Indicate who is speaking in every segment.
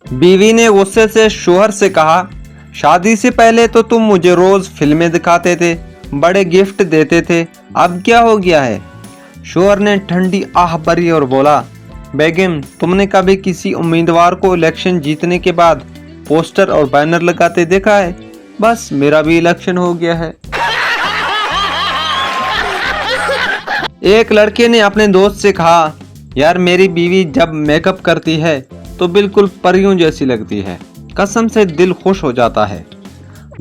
Speaker 1: बीवी ने गुस्से से शोहर से कहा, शादी से पहले तो तुम मुझे रोज फिल्में दिखाते थे, बड़े गिफ्ट देते थे, अब क्या हो गया है? शोहर ने ठंडी आह भरी और बोला, बेगम, तुमने कभी किसी उम्मीदवार को इलेक्शन जीतने के बाद पोस्टर और बैनर लगाते देखा है? बस मेरा भी इलेक्शन हो गया है। एक लड़के ने अपने दोस्त से कहा, यार मेरी बीवी जब मेकअप करती है तो बिल्कुल परियों जैसी लगती है, कसम से दिल खुश हो जाता है।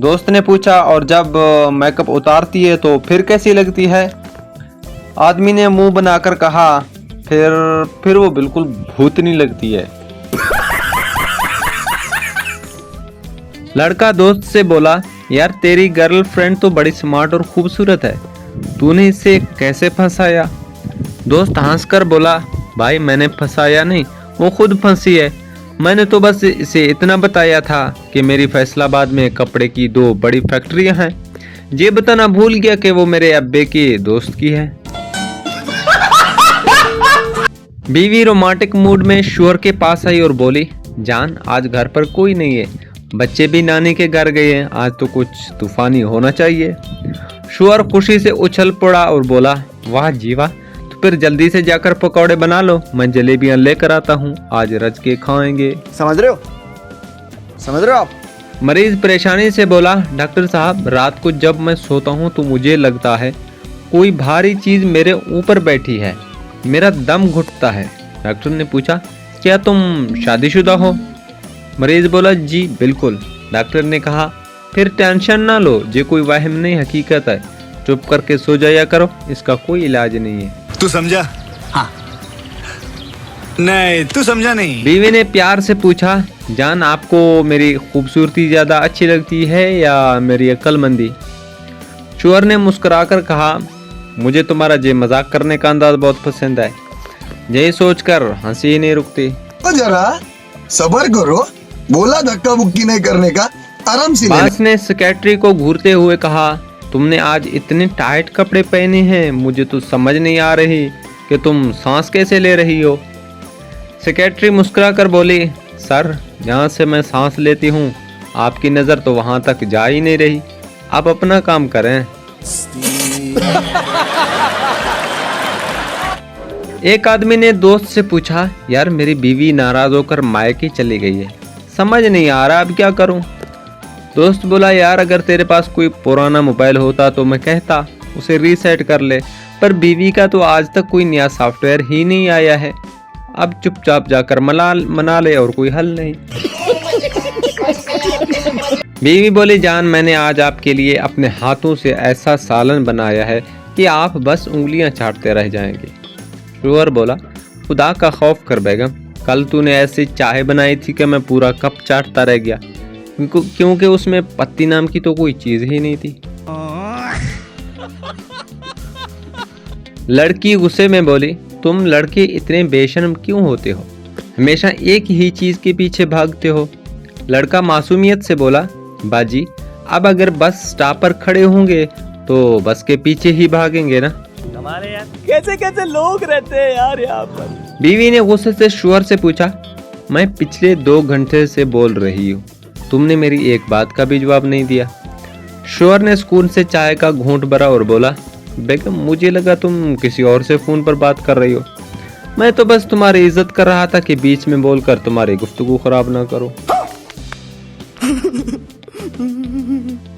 Speaker 1: दोस्त ने पूछा, और जब मेकअप उतारती है तो फिर कैसी लगती है? आदमी ने मुंह बनाकर कहा, फिर वो बिल्कुल भूतनी लगती है। लड़का दोस्त से बोला, यार तेरी गर्लफ्रेंड तो बड़ी स्मार्ट और खूबसूरत है, तूने इसे कैसे फंसाया? दोस्त हंसकर बोला, भाई मैंने फंसाया नहीं, वो खुद फंसी है। मैंने तो बस इसे इतना बताया था कि मेरी फैसलाबाद में कपड़े की 2 बड़ी फैक्ट्रियां हैं। ये बताना भूल गया कि वो मेरे अब्बे के दोस्त की है। बीवी रोमांटिक मूड में शोहर के पास आई और बोली, जान आज घर पर कोई नहीं है, बच्चे भी नानी के घर गए हैं, आज तो कुछ तूफानी होना चाहिए। शोहर खुशी से उछल पड़ा और बोला, वाह जी वाह, तो फिर जल्दी से जाकर पकौड़े बना लो, मैं जलेबियां लेकर आता हूँ, आज रज के खाएंगे।
Speaker 2: समझ रहे हो आप?
Speaker 1: मरीज परेशानी से बोला, डॉक्टर साहब रात को जब मैं सोता हूँ तो मुझे लगता है कोई भारी चीज मेरे ऊपर बैठी है, मेरा दम घुटता है। डॉक्टर ने पूछा, क्या तुम शादीशुदा हो? मरीज बोला, जी बिल्कुल। डॉक्टर ने कहा, फिर टेंशन ना लो, ये कोई वहम नहीं हकीकत है, चुप करके सो जाया करो, इसका कोई इलाज नहीं है।
Speaker 2: तू समझा? हाँ। नहीं तू समझा नहीं।
Speaker 1: बीवी ने प्यार से पूछा, जान आपको मेरी खूबसूरती ज्यादा अच्छी लगती है या मेरी अक्लमंदी? शोहर ने मुस्कुराकर कहा, मुझे तुम्हारा ये मजाक करने का अंदाज बहुत पसंद है। यही सोचकर हंसी ही नहीं रुकती।
Speaker 3: तो जरा सब्र करो, बोला धक्का मुक्की नहीं करने का, आराम से।
Speaker 1: बांस ने सेक्रेटरी को घूरते हुए कहा, तुमने आज इतने टाइट कपड़े पहने हैं, मुझे तो समझ नहीं आ रही कि तुम सांस कैसे ले रही हो। सेक्रेटरी मुस्कुरा कर बोली, सर यहाँ से मैं सांस लेती हूँ, आपकी नज़र तो वहाँ तक जा ही नहीं रही, आप अपना काम करें। एक आदमी ने दोस्त से पूछा, यार मेरी बीवी नाराज होकर मायके चली गई है, समझ नहीं आ रहा अब क्या करूं? दोस्त बोला, यार अगर तेरे पास कोई पुराना मोबाइल होता तो मैं कहता उसे रीसेट कर ले, पर बीवी का तो आज तक कोई नया सॉफ्टवेयर ही नहीं आया है, अब चुपचाप जाकर मना ले और कोई हल नहीं। बीवी बोली, जान मैंने आज आपके लिए अपने हाथों से ऐसा सालन बनाया है कि आप बस उंगलियां चाटते रह जाएंगे। शोहर बोला, खुदा का खौफ कर बेगम, कल तूने ऐसी चाय बनाई थी कि मैं पूरा कप चाटता रह गया, क्योंकि उसमें पत्ती नाम की तो कोई चीज ही नहीं थी। लड़की गुस्से में बोली, तुम लड़के इतने बेशर्म क्यों होते हो, हमेशा एक ही चीज के पीछे भागते हो। लड़का मासूमियत से बोला, बाजी अब अगर बस स्टॉप पर खड़े होंगे तो बस के पीछे ही भागेंगे ना।
Speaker 4: हमारे यार कैसे कैसे लोग रहते हैं यार यहाँ पर।
Speaker 1: बीवी ने गुस्से से शोहर से पूछा, मैं पिछले 2 घंटे से बोल रही हूँ, तुमने मेरी एक बात का भी जवाब नहीं दिया। शोहर ने सुकून से चाय का घूंट भरा और बोला, बेगम मुझे लगा तुम किसी और से फोन पर बात कर रही हो, मैं तो बस तुम्हारी इज्जत कर रहा था कि बीच में बोलकर तुम्हारी गुफ्तगू खराब ना करो।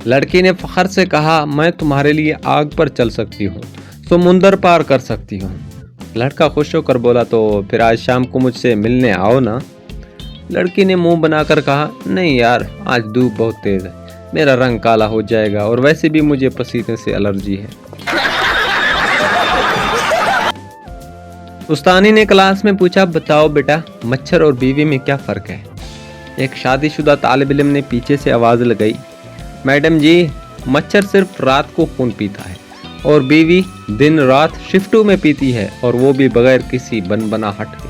Speaker 1: लड़की ने फखर से कहा, मैं तुम्हारे लिए आग पर चल सकती हूँ, समुंदर पार कर सकती हूँ। लड़का खुश होकर बोला, तो फिर आज शाम को मुझसे मिलने आओ ना। लड़की ने मुंह बनाकर कहा, नहीं यार आज धूप बहुत तेज है, मेरा रंग काला हो जाएगा और वैसे भी मुझे पसीने से एलर्जी है। उस्तानी ने क्लास में पूछा, बताओ बेटा मच्छर और बीवी में क्या फर्क है? एक शादीशुदा तालिब इल्म ने पीछे से आवाज लगाई, मैडम जी मच्छर सिर्फ रात को खून पीता है और बीवी दिन रात शिफ्टों में पीती है, और वो भी बगैर किसी बनबनाहट के।